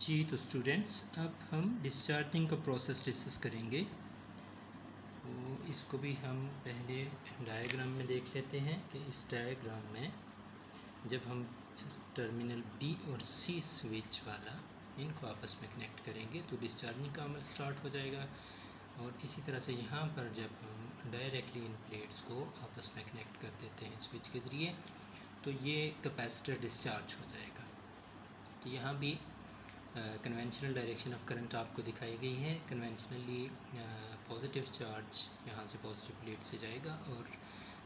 जी तो स्टूडेंट्स, अब हम डिस्चार्जिंग का प्रोसेस डिस्कस करेंगे। तो इसको भी हम पहले डायग्राम में देख लेते हैं कि इस डायग्राम में जब हम इस टर्मिनल बी और सी स्विच वाला इनको आपस में कनेक्ट करेंगे तो डिस्चार्जिंग का अमल स्टार्ट हो जाएगा। और इसी तरह से यहाँ पर जब हम डायरेक्टली इन प्लेट्स को आपस में कनेक्ट कर देते हैं स्विच के ज़रिए तो ये कैपेसिटर डिस्चार्ज हो जाएगा। तो यहाँ भी कन्वेंशनल डायरेक्शन ऑफ करंट आपको दिखाई गई है। कन्वेंशनली पॉजिटिव चार्ज यहाँ से पॉजिटिव प्लेट से जाएगा और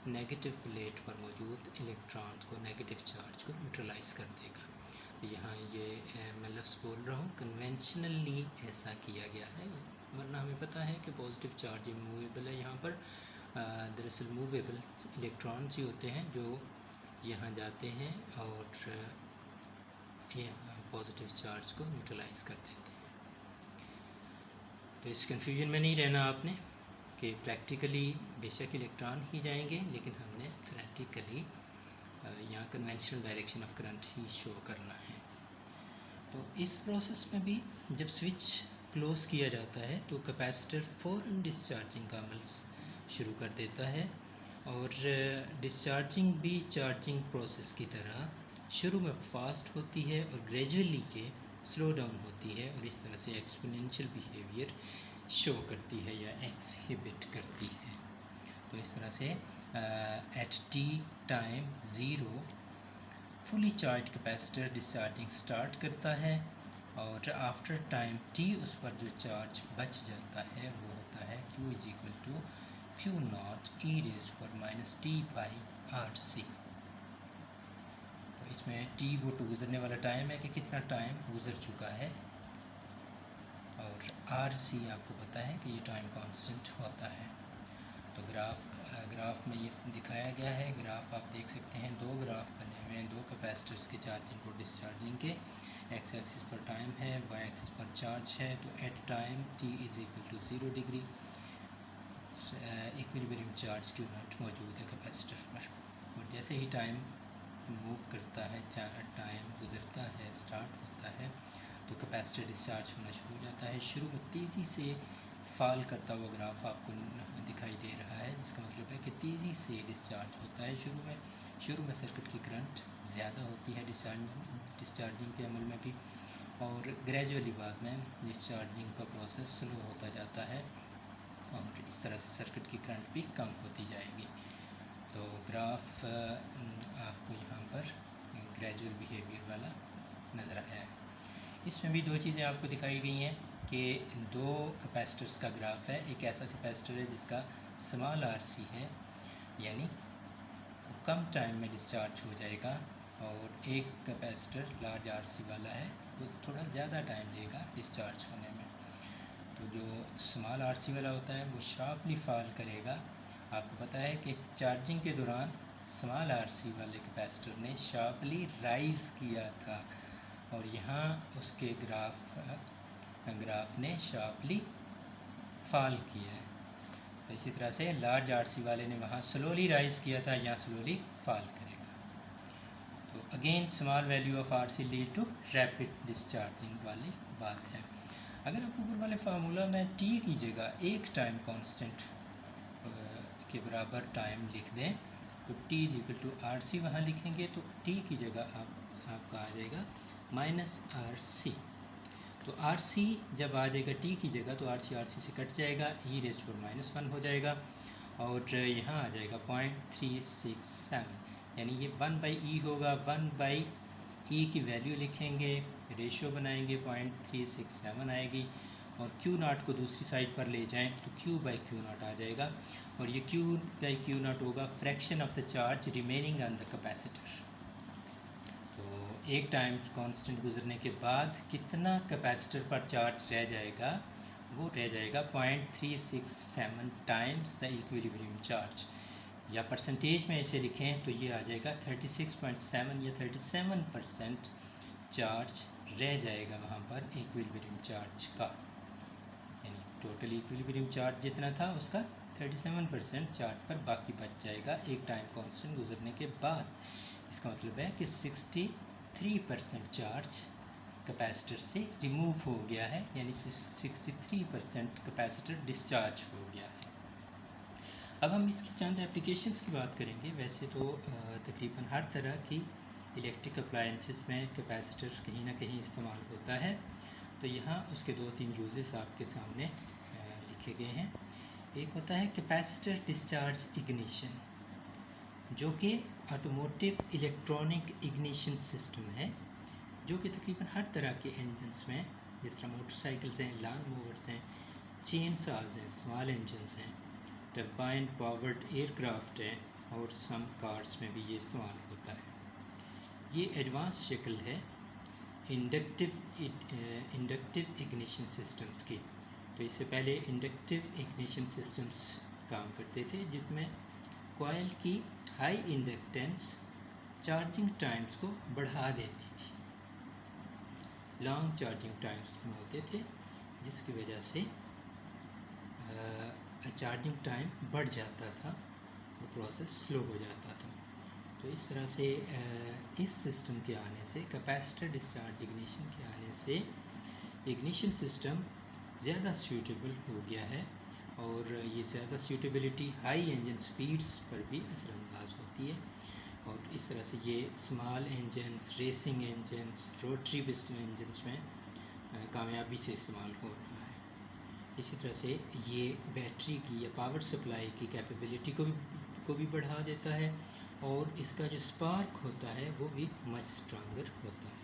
नेगेटिव प्लेट पर मौजूद इलेक्ट्रॉन को नेगेटिव चार्ज को न्यूट्रलाइज कर देगा। तो यहाँ ये मैं लफ्ज़ बोल रहा हूँ, कन्वेंशनली ऐसा किया गया है, वरना हमें पता है कि पॉजिटिव चार्ज मूवेबल है। यहाँ पर दरअसल मूवेबल इलेक्ट्रॉन्स ही होते हैं जो यहाँ जाते हैं और ये पॉजिटिव चार्ज को न्यूट्रलाइज कर देते हैं। तो इस कन्फ्यूजन में नहीं रहना आपने कि प्रैक्टिकली बेशक इलेक्ट्रॉन ही जाएंगे, लेकिन हमने थ्योरेटिकली यहाँ conventional direction of current he show करना है। तो इस प्रोसेस में भी जब स्विच क्लोज किया जाता है तो कैपेसिटर फ़ौरन डिस्चार्जिंग का अमल शुरू कर देता है। और डिस्चार्जिंग भी चार्जिंग प्रोसेस की तरह शुरू में फास्ट होती है और ग्रेजुअली ये स्लो डाउन होती है और इस तरह से एक्सपोनेंशियल बिहेवियर शो करती है या एक्सहिबिट करती है। तो इस तरह से at T time zero fully charge capacitor discharging start करता है और आफ्टर टाइम टी उस पर जो चार्ज बच जाता है वो होता है Q is equal to Q not e raise पर minus t by r c. तो इसमें टी वो टू गुजरने वाला टाइम है कि कितना टाइम गुजर चुका है, और आर सी आपको पता है कि ये टाइम कांस्टेंट होता है। तो ग्राफ में ये दिखाया गया है। ग्राफ आप देख सकते हैं, दो ग्राफ बने हुए हैं, दो कैपेसिटर्स के चार्जिंग और डिस्चार्जिंग के। एक्स एक्सिस पर टाइम है, वाई एक्सिस पर चार्ज है। तो at time t is equal to 0 degree equilibrium charge q naught मौजूद है कैपेसिटर पर। और जैसे ही टाइम मूव करता है, टाइम गुजरता है, स्टार्ट होता है, तो कैपेसिटर डिस्चार्ज होना शुरू हो जाता है। शुरू में तेज़ी से फॉल करता हुआ ग्राफ आपको दिखाई दे रहा है, जिसका मतलब है कि तेज़ी से डिस्चार्ज होता है। शुरू में सर्किट की करंट ज़्यादा होती है डिस्चार्जिंग के अमल में भी, और ग्रेजुअली बाद में डिस्चार्जिंग का प्रोसेस स्लो होता जाता है और इस तरह से सर्किट की करंट भी कम होती जाएगी। तो ग्राफ आपको यहाँ पर ग्रेजुअल बिहेवियर वाला नज़र आया है। इसमें भी दो चीज़ें आपको दिखाई गई हैं कि दो कैपेसिटर्स का ग्राफ है। एक ऐसा कैपेसिटर है जिसका स्मॉल आर सी है, यानी वो कम टाइम में डिस्चार्ज हो जाएगा, और एक कैपेसिटर लार्ज आर सी वाला है, वो थोड़ा ज़्यादा टाइम लेगा डिस्चार्ज होने में। तो जो स्मॉल आर सी वाला होता है वो शार्पली फॉल करेगा। आपको पता है कि चार्जिंग के दौरान स्मॉल आर सी वाले कैपेसिटर ने शार्पली राइज़ किया था, और यहाँ उसके ग्राफ ने शार्पली फॉल किया है। तो इसी तरह से लार्ज आर सी वाले ने वहाँ स्लोली राइज़ किया था, यहाँ स्लोली फॉल करेगा। तो again small value of R C lead to rapid discharging वाली बात है। अगर आप ऊपर वाले फार्मूला में टी की जगह एक टाइम कांस्टेंट के बराबर टाइम लिख दें तो t is equal to R C वहाँ लिखेंगे, तो टी की जगह आपका आ जाएगा माइनस आर सी। तो आर सी जब आ जाएगा टी की जगह तो आर सी से कट जाएगा, ई रेज़ टू -1 हो जाएगा, और यहाँ आ जाएगा 0.367, यानी ये 1/e होगा। 1/e की वैल्यू लिखेंगे, रेशियो बनाएंगे, 0.367 आएगी, और Q नॉट को दूसरी साइड पर ले जाएं तो Q/Q नॉट आ जाएगा, और ये Q/Q नॉट होगा fraction of the charge remaining on the capacitor. तो एक टाइम कांस्टेंट गुजरने के बाद कितना कैपेसिटर पर चार्ज रह जाएगा, वो रह जाएगा 0.367 टाइम्स द इक्विलिब्रियम चार्ज, या परसेंटेज में इसे लिखें तो ये आ जाएगा 36.7 या 37% चार्ज रह जाएगा वहाँ पर इक्विलिब्रियम चार्ज का, यानी टोटल इक्विलिब्रियम चार्ज जितना था उसका 37% चार्ज पर बाकी बच जाएगा एक टाइम कांस्टेंट गुजरने के बाद। इसका मतलब है कि 63% चार्ज कैपेसिटर से रिमूव हो गया है, यानी 63% कैपेसिटर डिस्चार्ज हो गया है। अब हम इसकी चंद एप्लीकेशंस की बात करेंगे। वैसे तो तकरीबन हर तरह की इलेक्ट्रिक अप्लायंसेस में कैपेसिटर कहीं ना कहीं इस्तेमाल होता है। तो यहाँ उसके 2-3 यूजेस आपके सामने लिखे गए हैं। एक होता है कैपेसिटर डिस्चार्ज इग्निशन, जो कि ऑटोमोटिव इलेक्ट्रॉनिक इग्निशन सिस्टम है, जो कि तकरीबन हर तरह के इंजन्स में, जिस तरह मोटरसाइकिल्स हैं, लॉन मूवर्स हैं, चेन साज हैं, स्मॉल इंजन्स हैं, टर्बाइन पावर्ड एयरक्राफ्ट है और सम कार्स में भी ये इस्तेमाल होता है। ये एडवांस शक्ल है इंडक्टिव इग्निशन सिस्टम्स की। तो इससे पहले इंडक्टिव इग्निशन सिस्टम्स काम करते थे, जिसमें कॉइल की हाई इंडक्टेंस चार्जिंग टाइम्स को बढ़ा देती थी, लॉन्ग चार्जिंग टाइम्स होते थे, जिसकी वजह से चार्जिंग टाइम बढ़ जाता था और प्रोसेस स्लो हो जाता था। तो इस तरह से इस सिस्टम के आने से, कैपेसिटर डिस्चार्ज इग्निशन के आने से, इग्निशन सिस्टम ज़्यादा सूटेबल हो गया है। और ये ज़्यादा सूटेबिलिटी हाई इंजन स्पीड्स पर भी असरअंदाज होती है। और इस तरह से ये small engines, racing engines, rotary piston engines में कामयाबी से इस्तेमाल हो रहा है। इसी तरह से ये बैटरी की या पावर सप्लाई की कैपेबिलिटी को भी बढ़ा देता है, और इसका जो स्पार्क होता है वो भी मच स्ट्रॉन्गर होता है।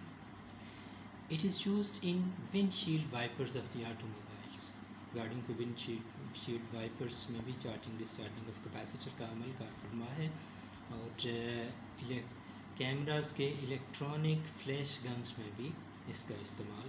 It is used in windshield wipers of the automobiles. गाड़ियों के विंडशील्ड वाइपर्स में भी चार्जिंग डिस्चार्जिंग ऑफ कैपेसिटर का अमल कार फरमा है। और कैमरास के इलेक्ट्रॉनिक फ्लैश गन्स में भी इसका इस्तेमाल